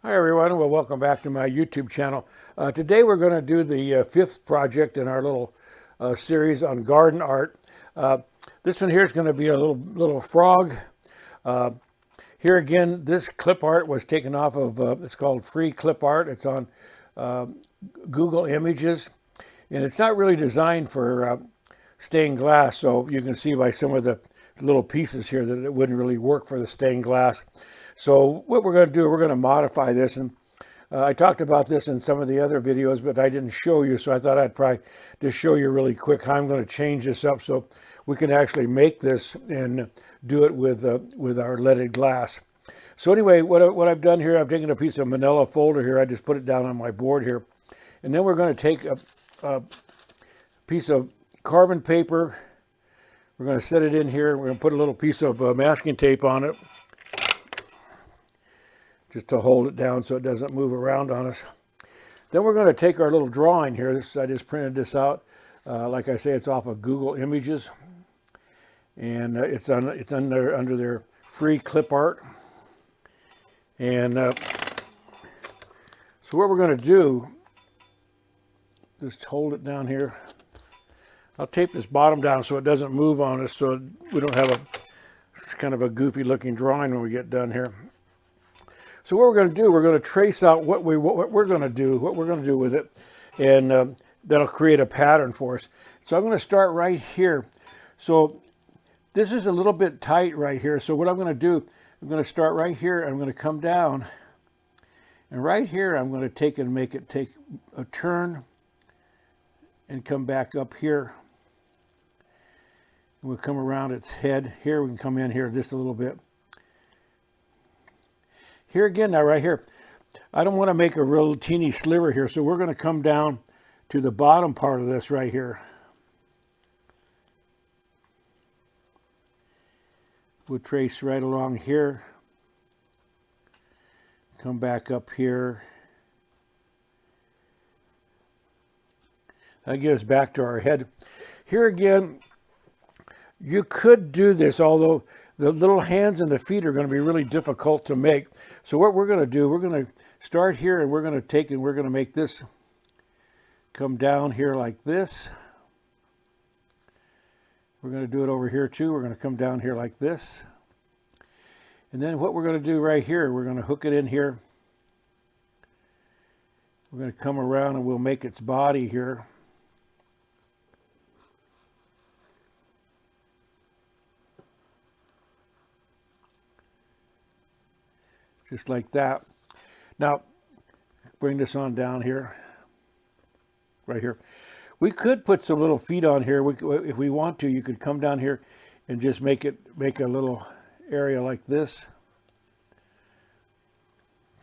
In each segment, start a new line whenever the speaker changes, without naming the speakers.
Hi everyone, well welcome back to my YouTube channel. Today we're going to do the fifth project in our little series on garden art. This one here is going to be a little frog. Here again, this clip art was taken off of, it's called free clip art. It's on Google Images, and it's not really designed for stained glass, so you can see by some of the little pieces here that it wouldn't really work for the stained glass. So what we're going to do, we're going to modify this, and I talked about this in some of the other videos, but I didn't show you, so I thought I'd probably just show you really quick how I'm going to change this up so we can actually make this and do it with our leaded glass. So anyway, what I've done here, I've taken a piece of manila folder here, I just put it down on my board here, and then we're going to take a piece of carbon paper. We're going to set it in here. We're going to put a little piece of masking tape on it, just to hold it down so it doesn't move around on us. Then we're going to take our little drawing here. I just printed this out. Like I say, it's off of Google Images, and it's under their free clip art. And so what we're going to do, just hold it down here. I'll tape this bottom down so it doesn't move on us, so we don't have it's kind of a goofy looking drawing when we get done here. So what we're going to do, we're going to trace out what we're going to do with it, and that'll create a pattern for us. So I'm going to start right here. So this is a little bit tight right here. So what I'm going to do, I'm going to start right here. I'm going to come down, and right here I'm going to take a turn and come back up here. We'll come around its head here. We can come in here just a little bit. Here again, now right here, I don't want to make a real teeny sliver here, so we're going to come down to the bottom part of this right here. We'll trace right along here, come back up here. That gives back to our head. Here again, you could do this, although the little hands and the feet are going to be really difficult to make. So what we're going to do, we're going to start here, and we're going to make this come down here like this. We're going to do it over here too. We're going to come down here like this. And then what we're going to do right here, we're going to hook it in here. We're going to come around and we'll make its body here. Just like that. Now, bring this on down here, right here. We could put some little feet on here. If we want to, you could come down here and just make a little area like this.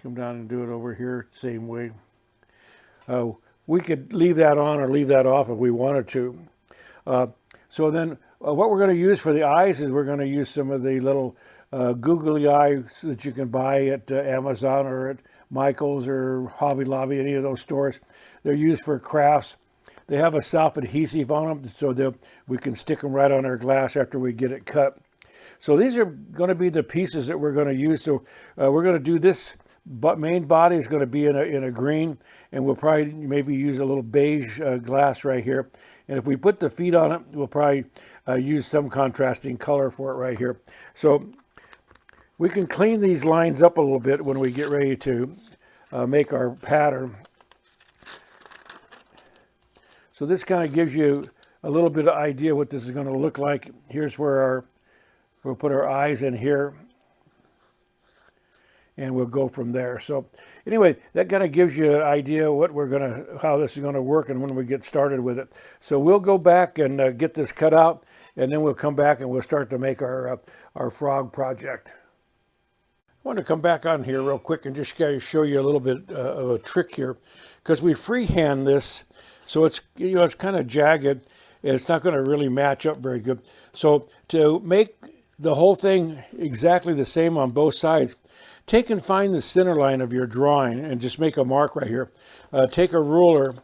Come down and do it over here, same way. We could leave that on or leave that off if we wanted to. So then what we're going to use for the eyes is we're going to use some of the little googly eyes that you can buy at Amazon or at Michael's or Hobby Lobby, any of those stores. They're used for crafts. They have a self-adhesive on them, so we can stick them right on our glass after we get it cut. So these are going to be the pieces that we're going to use. So we're going to do this, but main body is going to be in a green, and we'll probably maybe use a little beige glass right here. And if we put the feet on it, we'll probably use some contrasting color for it right here. So we can clean these lines up a little bit when we get ready to make our pattern. So this kind of gives you a little bit of idea what this is going to look like. Here's where we'll put our eyes in here, and we'll go from there. So anyway, that kind of gives you an idea how this is going to work and when we get started with it. So we'll go back and get this cut out, and then we'll come back and we'll start to make our frog project. I want to come back on here real quick and just show you a little bit of a trick here, because we freehand this, so it's kind of jagged and it's not going to really match up very good. So to make the whole thing exactly the same on both sides, take and find the center line of your drawing and just make a mark right here. Take a ruler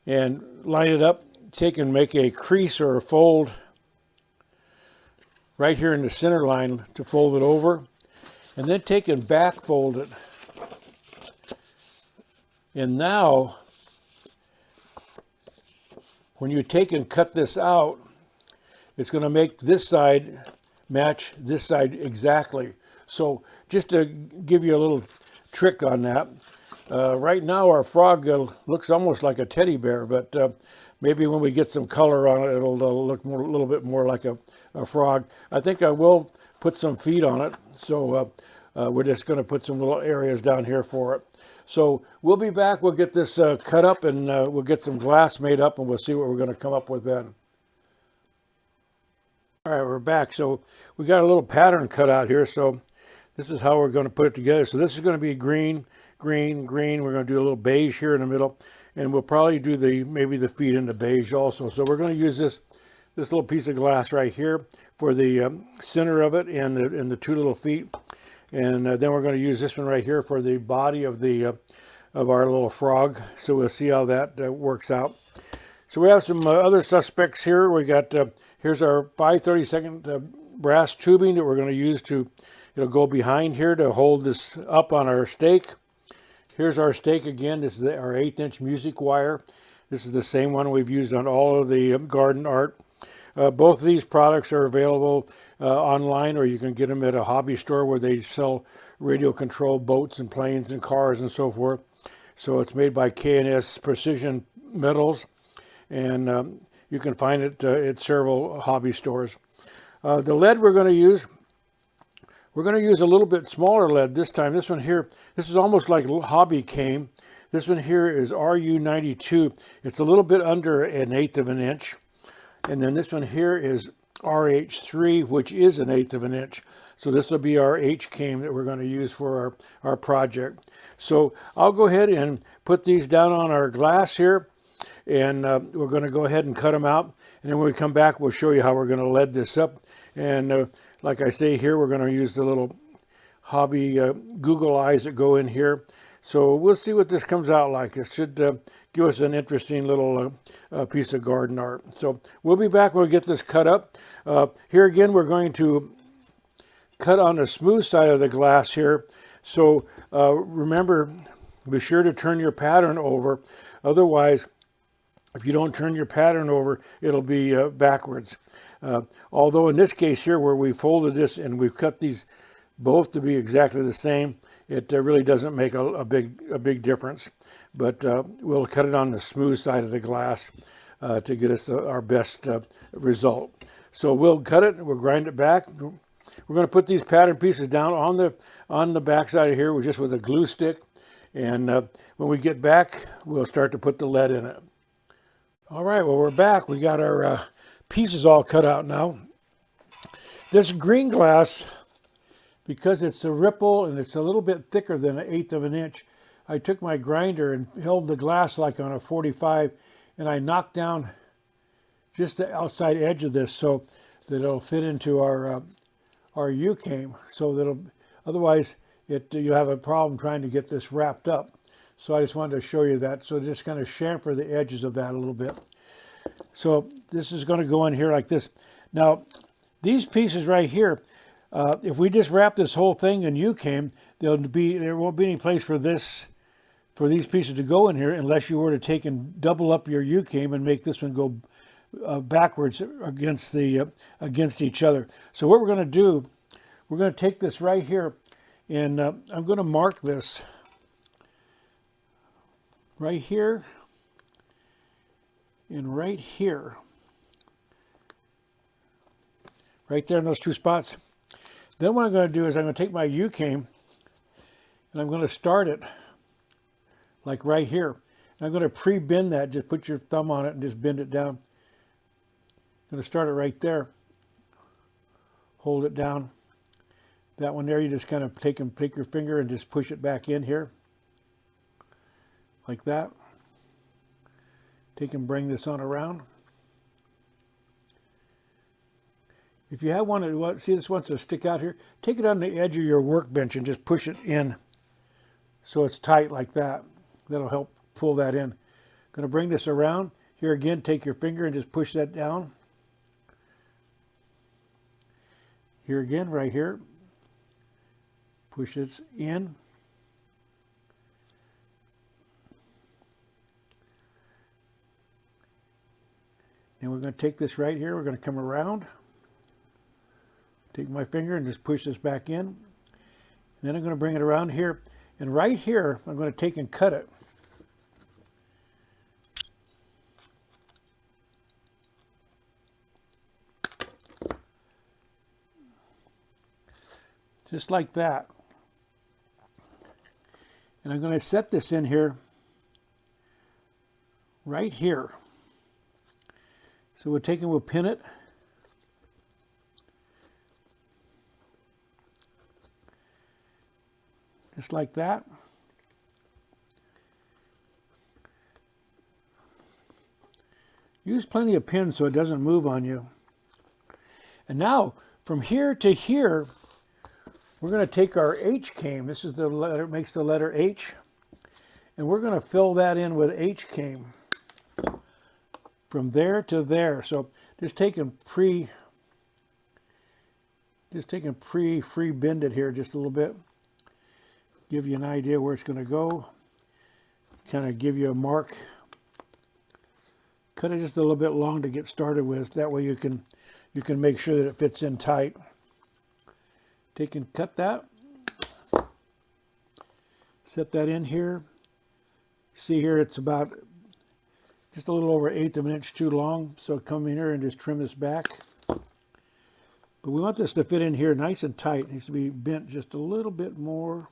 and line it up. Take and make a crease or a fold right here in the center line to fold it over. And then take and back fold it And now, when you take and cut this out, it's going to make this side match this side exactly. So just to give you a little trick on that, right now our frog looks almost like a teddy bear, but maybe when we get some color on it, it'll look a little bit more like a frog. I think I will put some feet on it, so we're just going to put some little areas down here for it. So we'll be back. We'll get this cut up, and we'll get some glass made up, and we'll see what we're going to come up with then. All right, we're back. So we got a little pattern cut out here. So this is how we're going to put it together. So this is going to be green, green, green. We're going to do a little beige here in the middle, and we'll probably do maybe the feet in the beige also. So we're going to use this little piece of glass right here for the center of it and the two little feet, and then we're going to use this one right here for the body of our little frog. So we'll see how that works out. So we have some other suspects here. We got here's our 5/32 brass tubing that we're going to use to, it'll go behind here to hold this up on our stake. Here's our stake again. This is our 1/8" music wire. This is the same one we've used on all of the garden art. Both of these products are available online, or you can get them at a hobby store where they sell radio controlled boats and planes and cars and so forth. So it's made by K&S Precision Metals, and you can find it at several hobby stores. The lead we're going to use a little bit smaller lead this time. This one here, this is almost like Hobby came. This one here is RU92. It's a little bit under 1/8 inch. And then this one here is RH3, which is 1/8 inch. So this will be our H-came that we're going to use for our project. So I'll go ahead and put these down on our glass here, and we're going to go ahead and cut them out. And then when we come back, we'll show you how we're going to lead this up. And like I say here, we're going to use the little Hobby Google eyes that go in here. So we'll see what this comes out like. It should give us an interesting little piece of garden art. So we'll be back when we get this cut up. Here again, we're going to cut on the smooth side of the glass here. So remember, be sure to turn your pattern over. Otherwise, if you don't turn your pattern over, it'll be backwards. Although in this case here, where we folded this and we've cut these both to be exactly the same, it really doesn't make a big difference. But we'll cut it on the smooth side of the glass to get us our best result. So we'll cut it, we'll grind it back. We're going to put these pattern pieces down on the back side of here just with a glue stick. And when we get back, we'll start to put the lead in it. All right, well, we're back. We got our pieces all cut out now. This green glass, because it's a ripple and it's a little bit thicker than 1/8 inch, I took my grinder and held the glass like on a 45, and I knocked down just the outside edge of this so that it'll fit into our U-came. So that'll, otherwise you have a problem trying to get this wrapped up. So I just wanted to show you that. So just kind of chamfer the edges of that a little bit. So this is going to go in here like this. Now these pieces right here, if we just wrap this whole thing in U-came, there won't be any place for these pieces to go in here unless you were to take and double up your U-came and make this one go backwards against each other. So what we're going to do, we're going to take this right here, and I'm going to mark this right here and right here, right there in those two spots. Then what I'm going to do is I'm going to take my U-came and I'm going to start it like right here. And I'm going to pre-bend that. Just put your thumb on it and just bend it down. I'm going to start it right there. Hold it down. That one there, you just kind of take your finger and just push it back in here. Like that. Take and bring this on around. If you have one that, see this wants to stick out here, take it on the edge of your workbench and just push it in so it's tight like that. That'll help pull that in. Going to bring this around. Here again, take your finger and just push that down. Here again, right here. Push it in. going to take this right here. We're going to come around, take my finger and just push this back in. And then I'm going to bring it around here. And right here, I'm going to take and cut it. Just like that. And I'm going to set this in here, right here. So we'll take and we'll pin it. Just like that. Use plenty of pins so it doesn't move on you. And now, from here to here, we're going to take our H-came. This is the letter, makes the letter H. And we're going to fill that in with H-came. From there to there. So just taking free bend it here just a little bit. Give you an idea where it's going to go. Kind of give you a mark. Cut it just a little bit long to get started with. That way you can make sure that it fits in tight. Take and cut that. Set that in here. See here it's about just a little over 1/8 of an inch too long. So come in here and just trim this back. But we want this to fit in here nice and tight. It needs to be bent just a little bit more.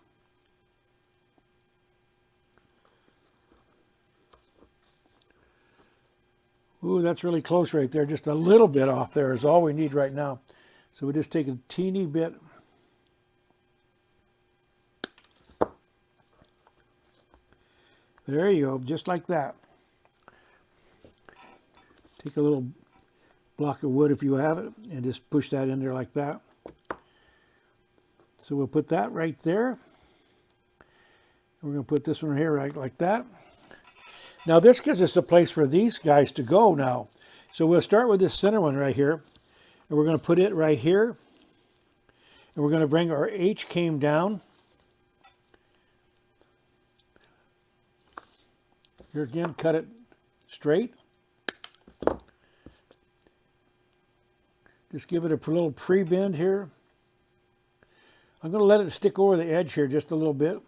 Ooh, that's really close right there. Just a little bit off there is all we need right now. So we just take a teeny bit. There you go, just like that. Take a little block of wood if you have it and just push that in there like that. So we'll put that right there. We're going to put this one here right like that. Now this gives us a place for these guys to go now. So we'll start with this center one right here. And we're going to put it right here. And we're going to bring our H-came down. Here again, cut it straight. Just give it a little pre-bend here. I'm going to let it stick over the edge here just a little bit.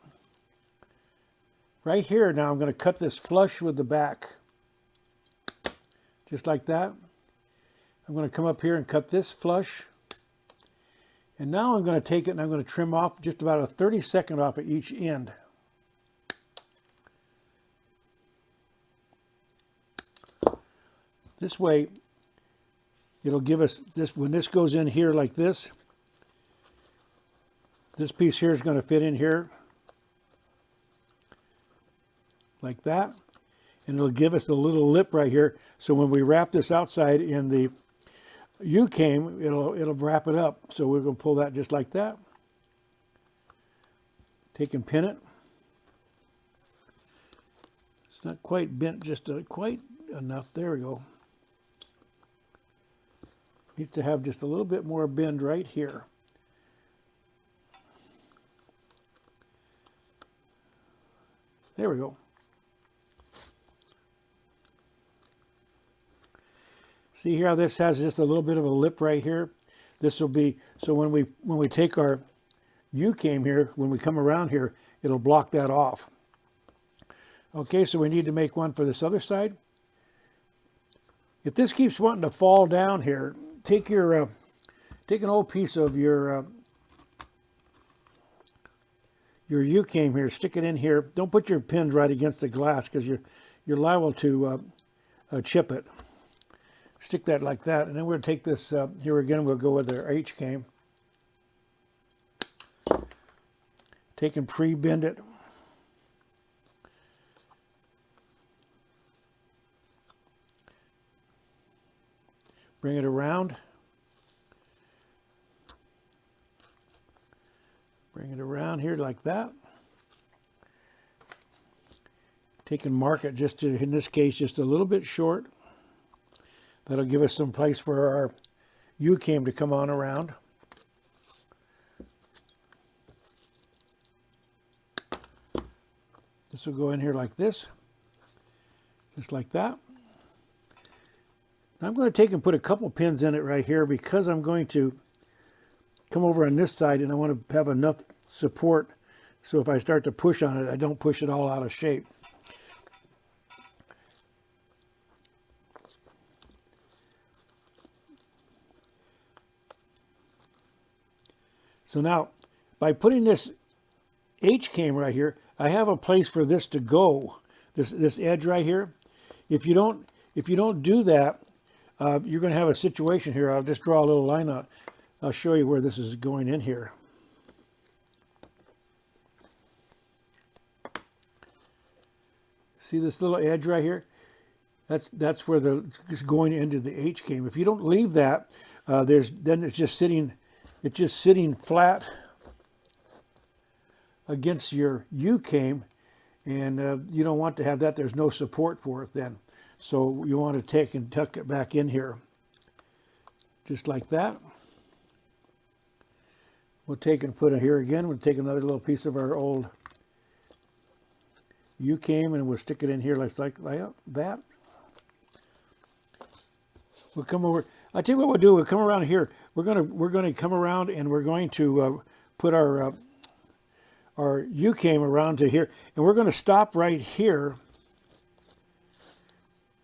Right here now I'm going to cut this flush with the back. Just like that. I'm going to come up here and cut this flush. And now I'm going to take it and I'm going to trim off just about a 32nd off at each end. This way it'll give us this, when this goes in here like this piece here is going to fit in here like that, and it'll give us a little lip right here, so when we wrap this outside in the U-came, it'll wrap it up. So we're going to pull that just like that. Take and pin it. It's not quite bent, just quite enough. There we go. Needs to have just a little bit more bend right here. There we go. See here how this has just a little bit of a lip right here? This will be, so when we take our U-came here, when we come around here, it'll block that off. Okay, so we need to make one for this other side. If this keeps wanting to fall down here, take your take an old piece of your U-came here, stick it in here. Don't put your pins right against the glass because you're liable to chip it. Stick that like that, and then we'll take this here again. We'll go with our H-came. Take and pre-bend it. Bring it around. Bring it around here like that. Take and mark it just to, in this case, just a little bit short. That'll give us some place for our U-came to come on around. This will go in here like this. Just like that. I'm going to take and put a couple pins in it right here because I'm going to come over on this side and I want to have enough support so if I start to push on it, I don't push it all out of shape. So now, by putting this H-cam right here, I have a place for this to go. This edge right here. If you don't do that, you're going to have a situation here. I'll just draw a little line out. I'll show you where this is going in here. See this little edge right here? That's where it's going into the H-cam. If you don't leave that, then it's just sitting flat against your U-cam, and you don't want to have that. There's no support for it then. So you want to take and tuck it back in here, just like that. We'll take and put it here again. We'll take another little piece of our old U-cam and we'll stick it in here like that. We'll come over. I tell you what we'll do. We'll come around here. We're gonna come around and we're going to put our U-cam around to here, and we're going to stop right here.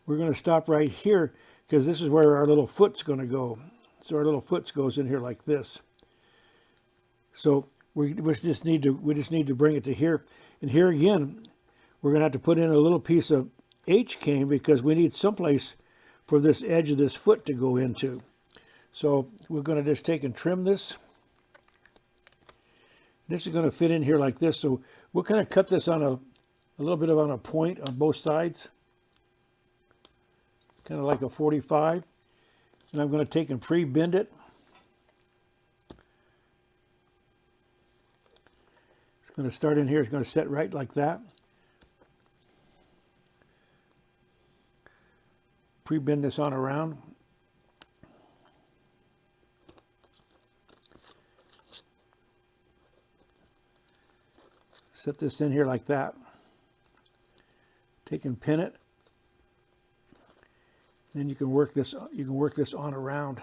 We're going to stop right here because this is where our little foot's going to go. So our little foot goes in here like this. So we just need to bring it to here, and here again we're going to have to put in a little piece of H-cam because we need someplace for this edge of this foot to go into. So we're going to just take and trim this. This is going to fit in here like this. So we'll kind of cut this on a little bit on a point on both sides, kind of like a 45. And I'm going to take and pre-bend it. It's going to start in here. It's going to set right like that. Pre-bend this on around. Set this in here like that. Take and pin it. Then you can work this. You can work this on around.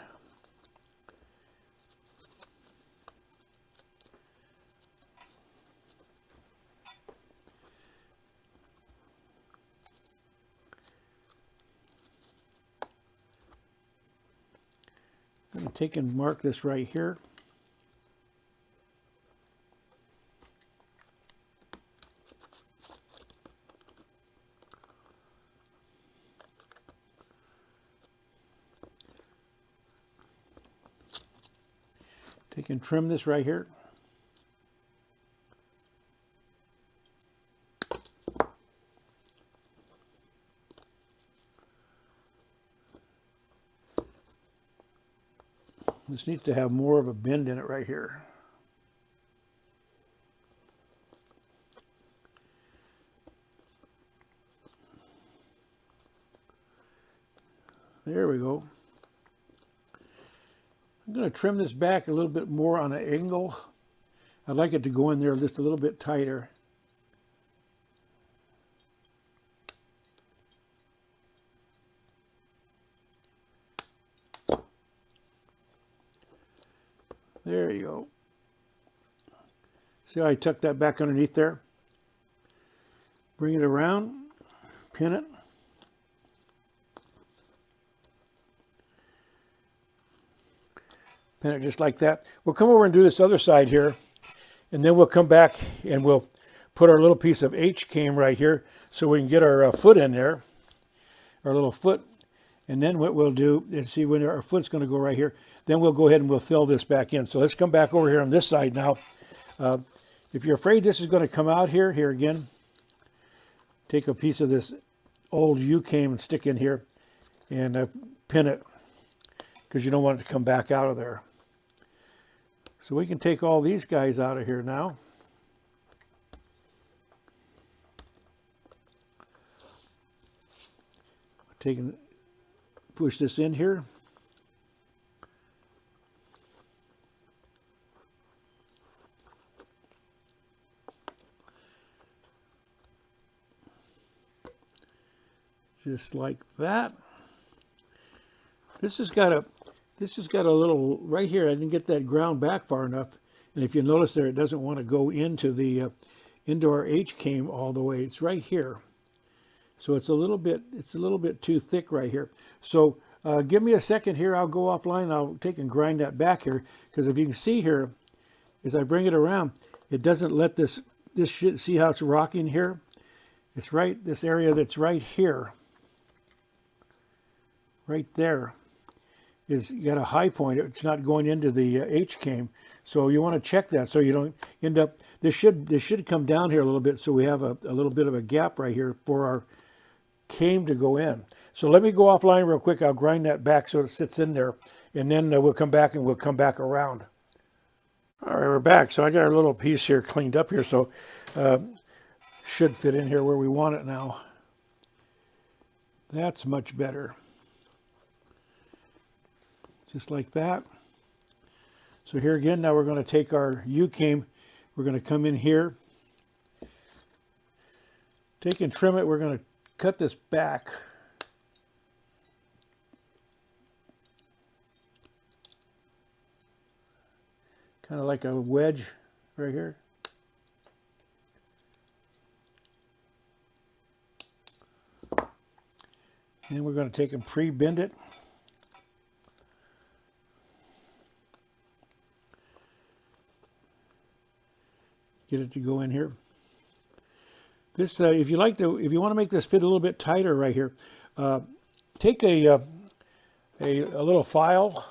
I'm going to take and mark this right here. Take and trim this right here. This needs to have more of a bend in it right here. There we go. I'm going to trim this back a little bit more on an angle. I'd like it to go in there just a little bit tighter. There you go. See how I tucked that back underneath there? Bring it around, pin it. Pin it just like that. We'll come over and do this other side here, and then we'll come back and we'll put our little piece of H-cam right here so we can get our foot in there, our little foot. And then what we'll do is see when our foot's going to go right here, then we'll go ahead and we'll fill this back in. So let's come back over here on this side now. If you're afraid this is going to come out here again, take a piece of this old U-cam and stick in here and pin it because you don't want it to come back out of there. So we can take all these guys out of here now. Push this in here. Just like that. This has got a little right here. I didn't get that ground back far enough, and if you notice there, it doesn't want to go into the into our H-came all the way. It's right here, so it's a little bit too thick right here. So give me a second here. I'll go offline. I'll take and grind that back here, because if you can see here, as I bring it around, it doesn't let this shit, see how it's rocking here? It's right, this area that's right here, right there, is got a high point. It's not going into the H-came. So you want to check that so you don't end up, this should come down here a little bit, so we have a little bit of a gap right here for our came to go in. So let me go offline real quick. I'll grind that back so it sits in there, and then we'll come back and we'll come back around. All right, we're back. So I got our little piece here cleaned up here, so should fit in here where we want it now. That's much better. Just like that. So here again, now we're going to take our U-came, we're going to come in here, take and trim it. We're going to cut this back. Kind of like a wedge right here. And we're going to take and pre-bend it. Get it to go in here. This, if you want to make this fit a little bit tighter right here, take a little file,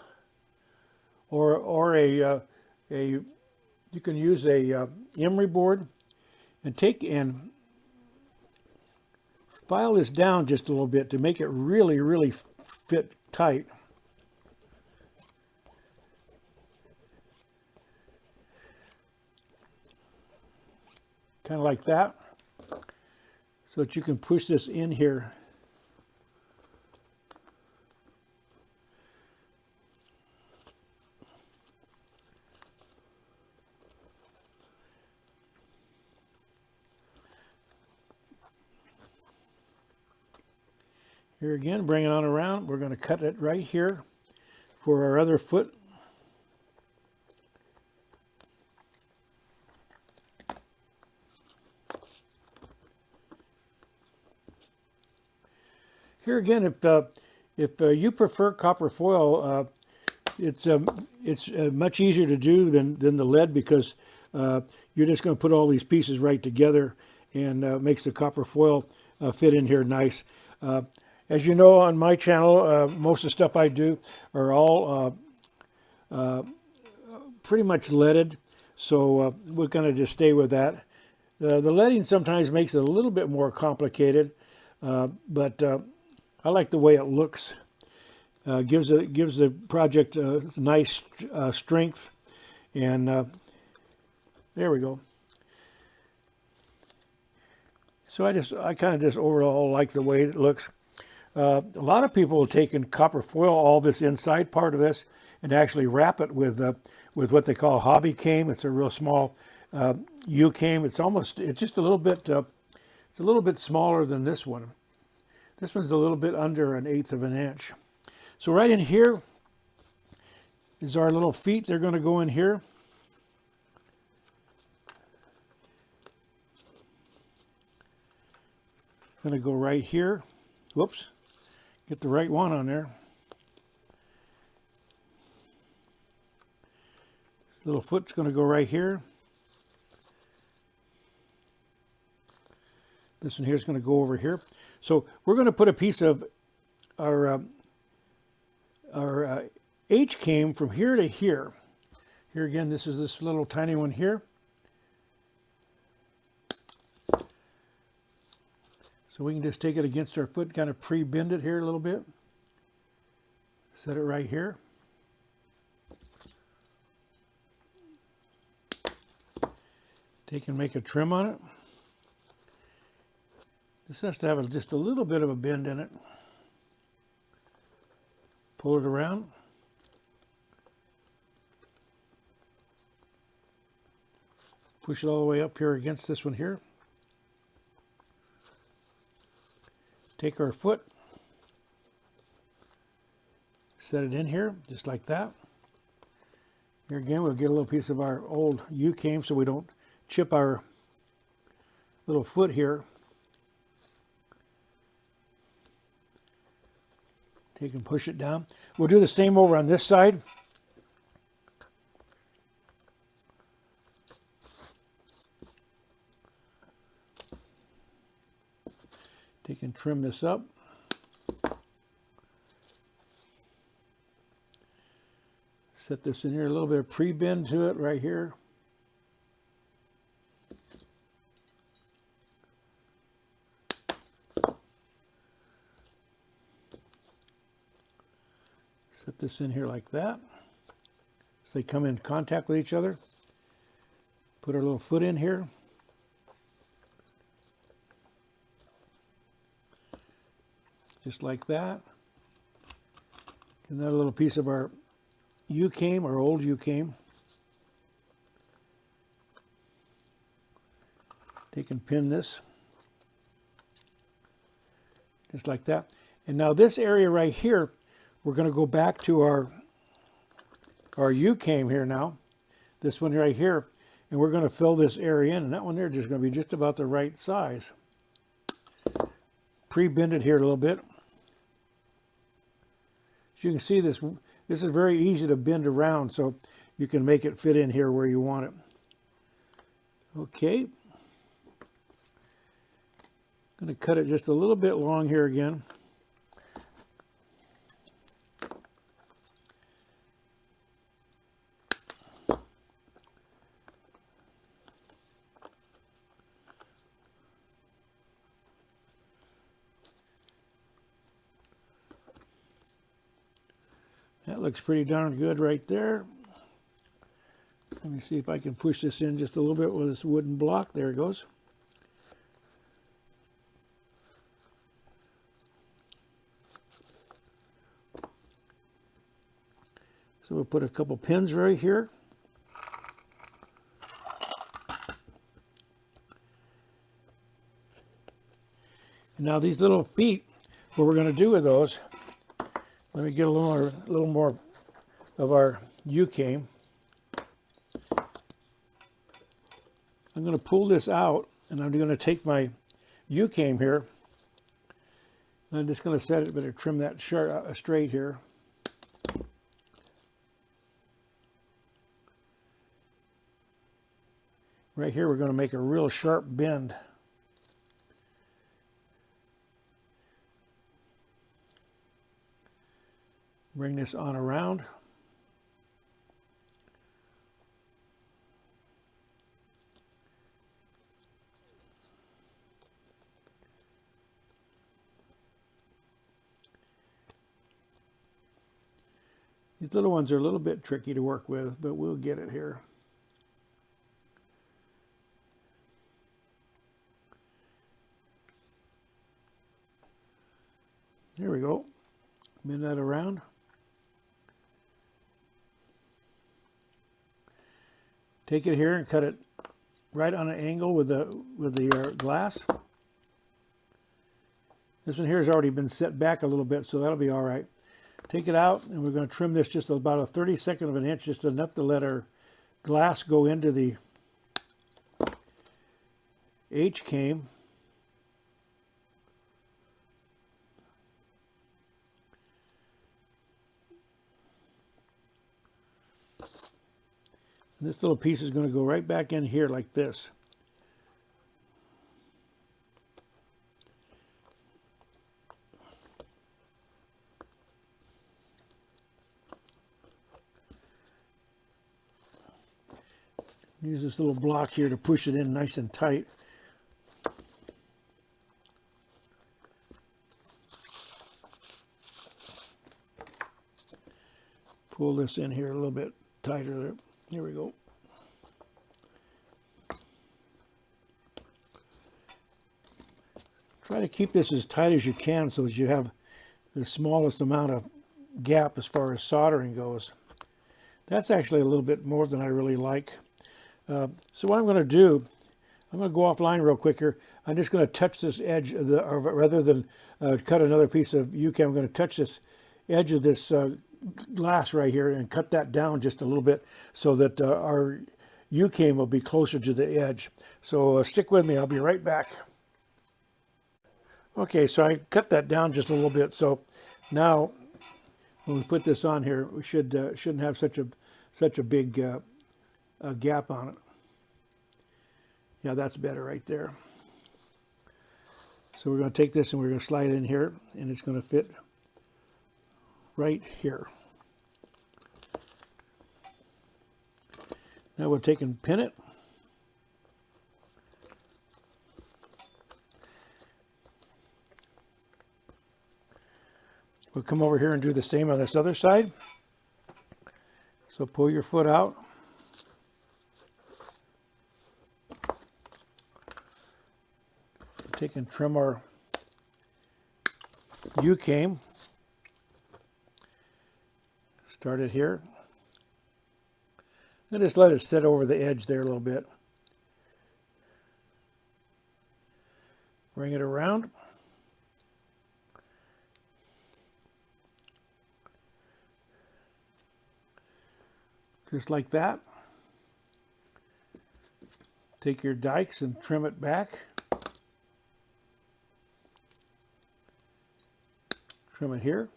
or you can use a emery board, and take and file this down just a little bit to make it really, really fit tight. Kind of like that, so that you can push this in here. Here again, bring it on around. We're going to cut it right here for our other foot. Here again, if you prefer copper foil, it's much easier to do than the lead, because you're just going to put all these pieces right together, and makes the copper foil fit in here nice. As you know, on my channel, most of the stuff I do are all pretty much leaded, so we're going to just stay with that. The leading sometimes makes it a little bit more complicated, but I like the way it looks. Gives the project a nice strength, and there we go. So I kind of just overall like the way it looks. A lot of people have taken copper foil, all this inside part of this, and actually wrap it with what they call hobby cane. It's a real small U cane. It's just a little bit. It's a little bit smaller than this one. This one's a little bit under 1/8 of an inch. So right in here is our little feet. They're going to go in here. Going to go right here. Whoops. Get the right one on there. This little foot's going to go right here. This one here is going to go over here. So we're going to put a piece of our H came from here to here. Here again, this is this little tiny one here. So we can just take it against our foot, kind of pre-bend it here a little bit. Set it right here. Take and make a trim on it. This has to have just a little bit of a bend in it. Pull it around. Push it all the way up here against this one here. Take our foot, Set it in here, just like that. Here again, we'll get a little piece of our old U-came so we don't chip our little foot here. Take and push it down. We'll do the same over on this side. Take and trim this up. Set this in here, a little bit of pre-bend to it right here. Set this in here like that, so they come in contact with each other. Put our little foot in here. Just like that. Another little piece of our U-came, our old U-came. Take and pin this. Just like that. And now this area right here, we're going to go back to our U-came here now. This one right here. And we're going to fill this area in. And that one there is just going to be just about the right size. Pre-bend it here a little bit. As you can see, this is very easy to bend around, so you can make it fit in here where you want it. Okay. I'm going to cut it just a little bit long here again. That looks pretty darn good right there. Let me see if I can push this in just a little bit with this wooden block. There it goes. So we'll put a couple pins right here. And now these little feet, what we're going to do with those, let me get a little more of our U-came. I'm going to pull this out, and I'm going to take my U-came here, and I'm just going to set it, better trim that straight here. Right here, we're going to make a real sharp bend. Bring this on around. These little ones are a little bit tricky to work with, but we'll get it here. There we go. Bend that around. Take it here and cut it right on an angle with the glass. This one here has already been set back a little bit, so that'll be all right. Take it out, and we're going to trim this just about a 32nd of an inch, just enough to let our glass go into the H-came. And this little piece is going to go right back in here like this. Use this little block here to push it in nice and tight. Pull this in here a little bit tighter there. Here we go. Try to keep this as tight as you can so that you have the smallest amount of gap as far as soldering goes. That's actually a little bit more than I really like. So what I'm going to do, I'm going to go offline real quick here. I'm just going to touch this edge of the, or rather than cut another piece of U-cam, I'm going to touch this edge of this glass right here and cut that down just a little bit so that our U-came will be closer to the edge. So stick with me, I'll be right back. Okay, so I cut that down just a little bit. So now when we put this on here, we shouldn't have such a big gap on it. Yeah, that's better right there. So we're going to take this and we're going to slide it in here, and it's going to fit right here. Now we'll take and pin it. We'll come over here and do the same on this other side. So pull your foot out. Take and trim our U-came. Start it here. And just let it sit over the edge there a little bit. Bring it around. Just like that. Take your dikes and trim it back. Trim it here.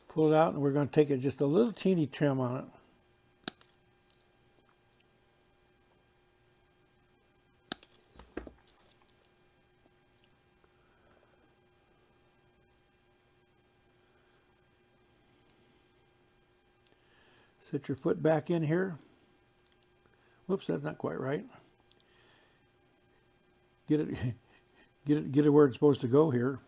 Pull it out, and we're going to take it just a little teeny trim on it. Set your foot back in here. Whoops, that's not quite right. Get it where it's supposed to go here.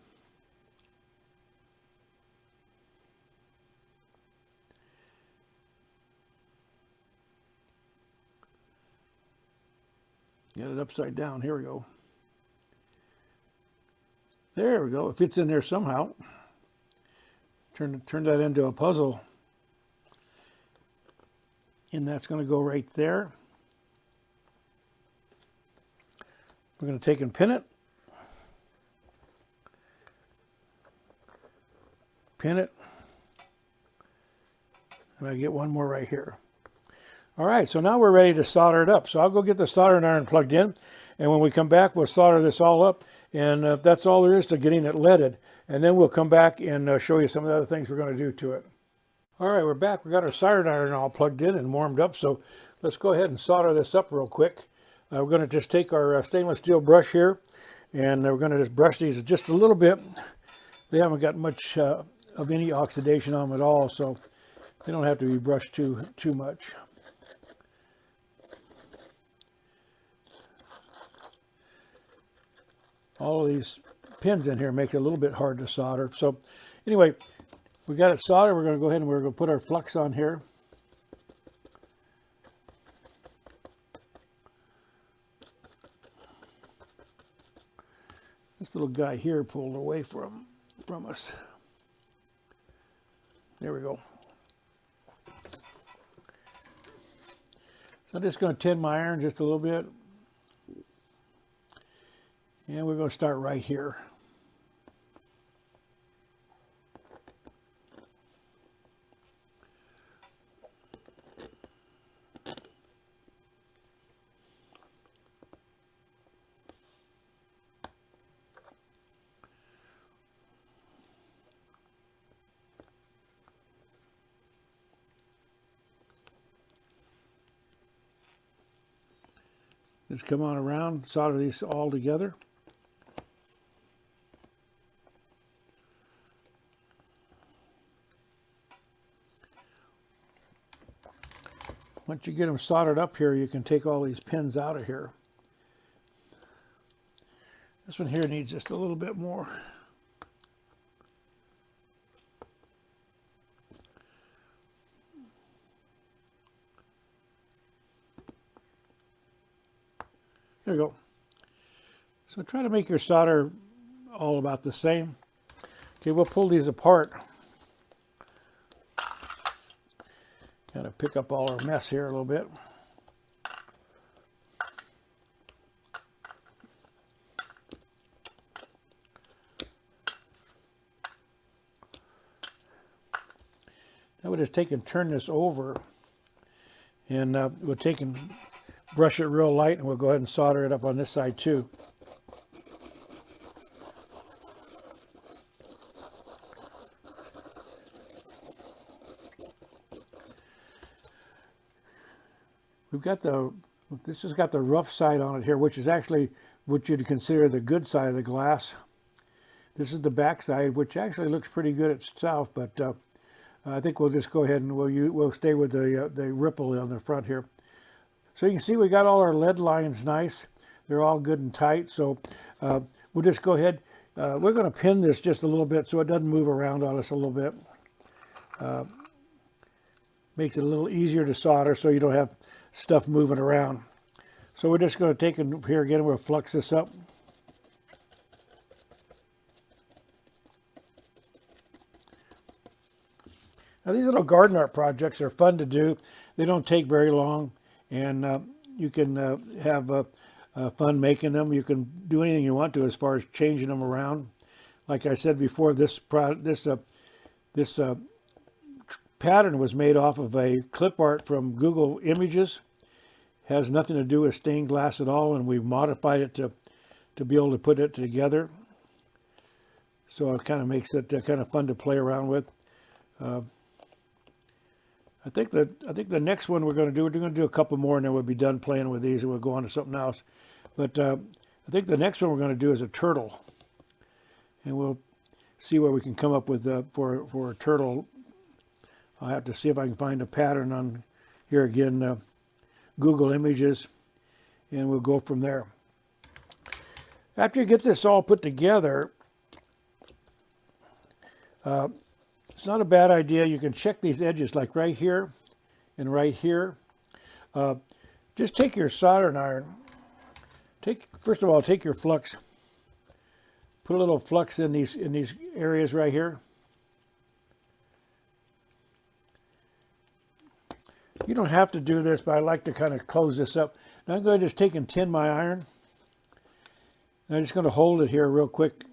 Get it upside down. Here we go. There we go. It fits in there somehow. Turn that into a puzzle. And that's going to go right there. We're going to take and pin it. Pin it. And I get one more right here. All right, so now we're ready to solder it up. So I'll go get the soldering iron plugged in, and when we come back, we'll solder this all up, and that's all there is to getting it leaded. And then we'll come back and show you some of the other things we're going to do to it. All right, we're back. We got our soldering iron all plugged in and warmed up, so let's go ahead and solder this up real quick. We're going to just take our stainless steel brush here, and we're going to just brush these just a little bit. They haven't got much of any oxidation on them at all, so they don't have to be brushed too much. All of these pins in here make it a little bit hard to solder. So anyway, we got it soldered. We're going to go ahead and we're going to put our flux on here. This little guy here pulled away from us. There we go. So I'm just going to tin my iron just a little bit. And we're going to start right here. Just come on around, solder these all together. Once you get them soldered up here, you can take all these pins out of here. This one here needs just a little bit more. There you go. So try to make your solder all about the same. Okay, we'll pull these apart. Kind of pick up all our mess here a little bit. we'll just take and turn this over, and we'll take and brush it real light, and we'll go ahead and solder it up on this side too. We've got this has got the rough side on it here, which is actually what you'd consider the good side of the glass. This is the back side, which actually looks pretty good itself, but I think we'll just go ahead and we'll stay with the ripple on the front here. So you can see we got all our lead lines nice. They're all good and tight. So we'll just go ahead. We're going to pin this just a little bit so it doesn't move around on us a little bit. Makes it a little easier to solder so you don't have stuff moving around. So we're just going to take it here again. We'll flux this up. Now these little garden art projects are fun to do. They don't take very long, and you can have fun making them. You can do anything you want to as far as changing them around. Like I said before, this pattern was made off of a clip art from Google Images. Has nothing to do with stained glass at all, and we've modified it to be able to put it together. So it kind of makes it kind of fun to play around with. I think the next one we're going to do a couple more, and then we'll be done playing with these, and we'll go on to something else. But I think the next one we're going to do is a turtle, and we'll see what we can come up with for a turtle. I'll have to see if I can find a pattern on here again, Google Images, and we'll go from there. After you get this all put together, it's not a bad idea. You can check these edges like right here and right here. Just take your soldering iron. First of all, take your flux. Put a little flux in these areas right here. You don't have to do this, but I like to kind of close this up. Now I'm going to just take and tin my iron. And I'm just going to hold it here real quick.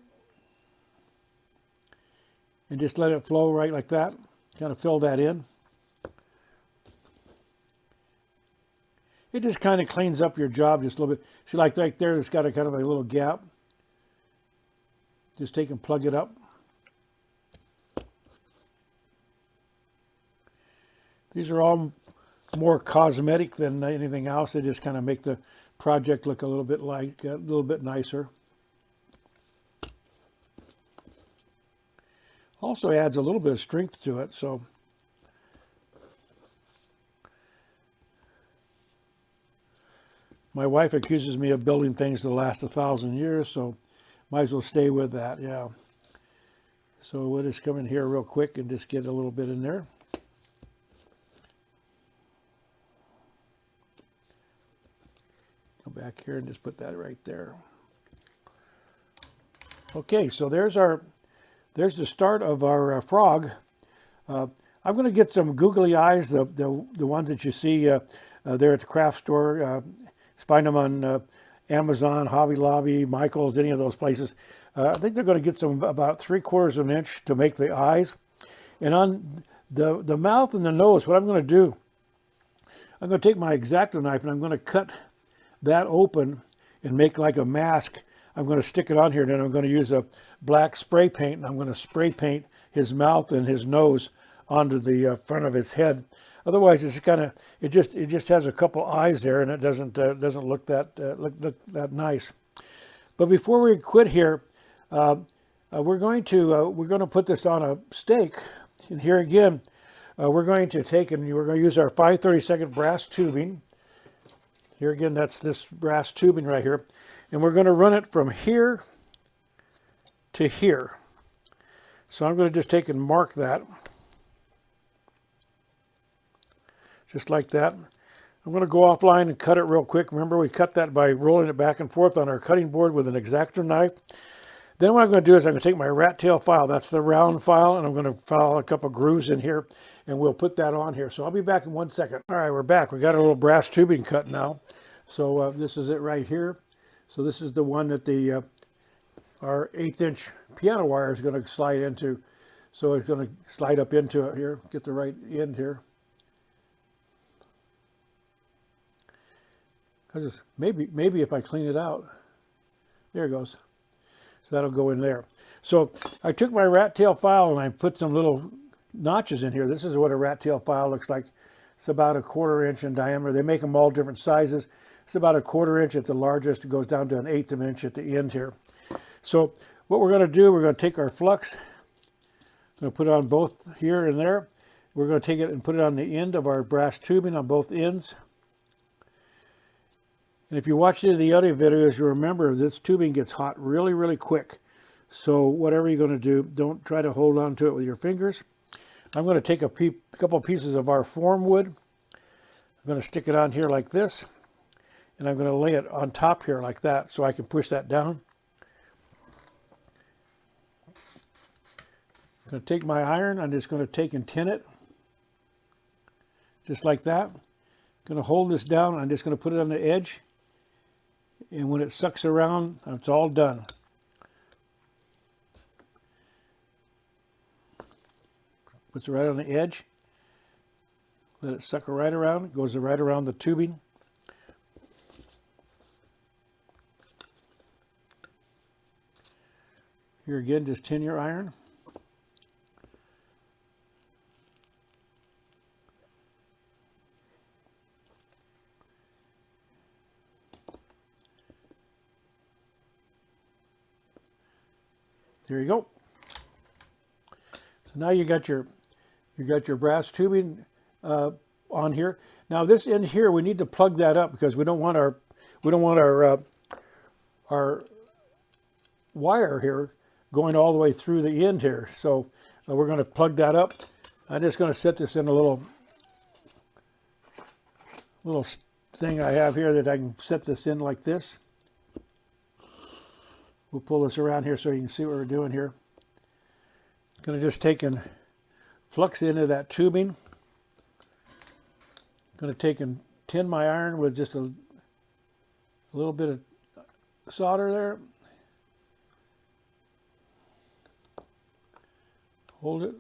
And just let it flow right like that. Kind of fill that in. It just kind of cleans up your job just a little bit. See, like right there, it's got a kind of a little gap. Just take and plug it up. These are all more cosmetic than anything else. They just kind of make the project look a little bit nicer. Also adds a little bit of strength to it. So my wife accuses me of building things that last 1,000 years, so might as well stay with that. Yeah. So we'll just come in here real quick and just get a little bit in there. Go back here and just put that right there. Okay, so there's the start of our frog. I'm going to get some googly eyes, the ones that you see there at the craft store. Find them on Amazon, Hobby Lobby, Michael's, any of those places. I think they're going to get some about 3/4 of an inch to make the eyes. And on the mouth and the nose, what I'm going to do, I'm going to take my X-Acto knife and I'm going to cut that open and make like a mask. I'm going to stick it on here, and then I'm going to use a black spray paint, and I'm going to spray paint his mouth and his nose onto the front of his head. Otherwise, it's kind of it just has a couple eyes there, and it doesn't look that nice. But before we quit here, we're going to put this on a stake, and here again, we're going to take and we're going to use our 5/32 brass tubing. Here again, that's this brass tubing right here. And we're going to run it from here to here. So I'm going to just take and mark that. Just like that. I'm going to go offline and cut it real quick. Remember, we cut that by rolling it back and forth on our cutting board with an X-Acto knife. Then what I'm going to do is I'm going to take my rat tail file. That's the round file. And I'm going to file a couple grooves in here. And we'll put that on here. So I'll be back in 1 second. All right, we're back. We got a little brass tubing cut now. So this is it right here. So this is the one that our 1/8 inch piano wire is going to slide into. So it's going to slide up into it here, get the right end here. Maybe if I clean it out, there it goes. So that'll go in there. So I took my rat tail file and I put some little notches in here. This is what a rat tail file looks like. It's about 1/4 inch in diameter. They make them all different sizes. It's about 1/4 inch at the largest. It goes down to 1/8 of an inch at the end here. So what we're going to do, we're going to take our flux, I'm going to put it on both here and there. We're going to take it and put it on the end of our brass tubing on both ends. And if you watch any of the other videos, you remember this tubing gets hot really, really quick. So whatever you're going to do, don't try to hold on to it with your fingers. I'm going to take a couple pieces of our form wood. I'm going to stick it on here like this. And I'm going to lay it on top here like that so I can push that down. I'm going to take my iron. I'm just going to take and tin it. Just like that. I'm going to hold this down. I'm just going to put it on the edge. And when it sucks around, it's all done. Puts it right on the edge. Let it suck right around. It goes right around the tubing. Here again, just tin your iron. There you go. So now you got your brass tubing on here. Now this end here, we need to plug that up because we don't want our wire here going all the way through the end here. So we're going to plug that up. I'm just going to set this in a little thing I have here that I can set this in like this. We'll pull this around here so you can see what we're doing here. Going to just take and flux into that tubing. Going to take and tin my iron with just a little bit of solder there. Hold it.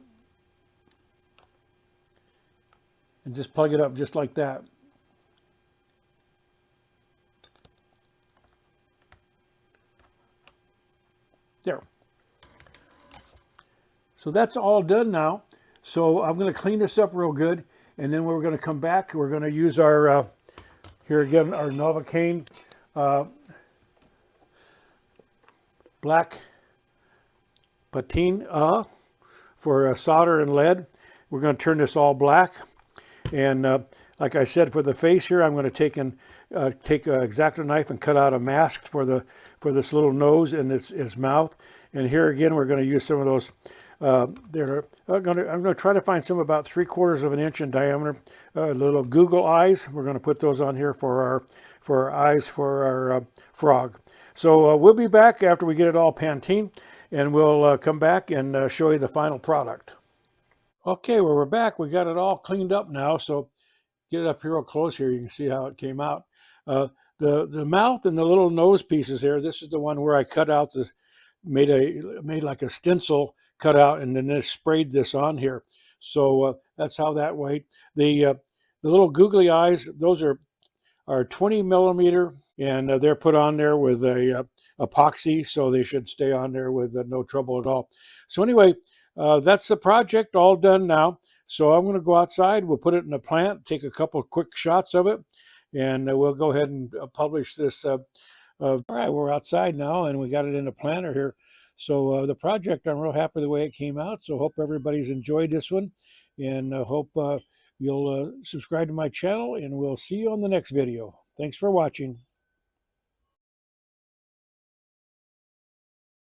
And just plug it up just like that. There. So that's all done now. So I'm going to clean this up real good, and then we're going to come back. We're going to use our, here again, our Novocaine black patine for solder and lead. We're going to turn this all black. And like I said, for the face here, I'm going to take an X-Acto knife and cut out a mask for this little nose and its mouth. And here again, we're going to use some of those. I'm going to try to find some about 3/4 of an inch in diameter, little Google eyes. We're going to put those on here for our eyes for our frog. So we'll be back after we get it all Pantene, and we'll come back and show you the final product. Okay, well, we're back. We got it all cleaned up now. So get it up here real close here. You can see how it came out. The mouth and the little nose pieces here. This is the one where I cut out made like a stencil cutout and then just sprayed this on here. So that's how that way. The little googly eyes, those are 20 millimeter, and they're put on there with a epoxy, so they should stay on there with no trouble at all. So anyway, that's the project all done now. So I'm going to go outside. We'll put it in a plant, take a couple of quick shots of it, and we'll go ahead and publish this. All right, we're outside now, and we got it in a planter here. So the project, I'm real happy the way it came out. So hope everybody's enjoyed this one, and hope you'll subscribe to my channel, and we'll see you on the next video. Thanks for watching.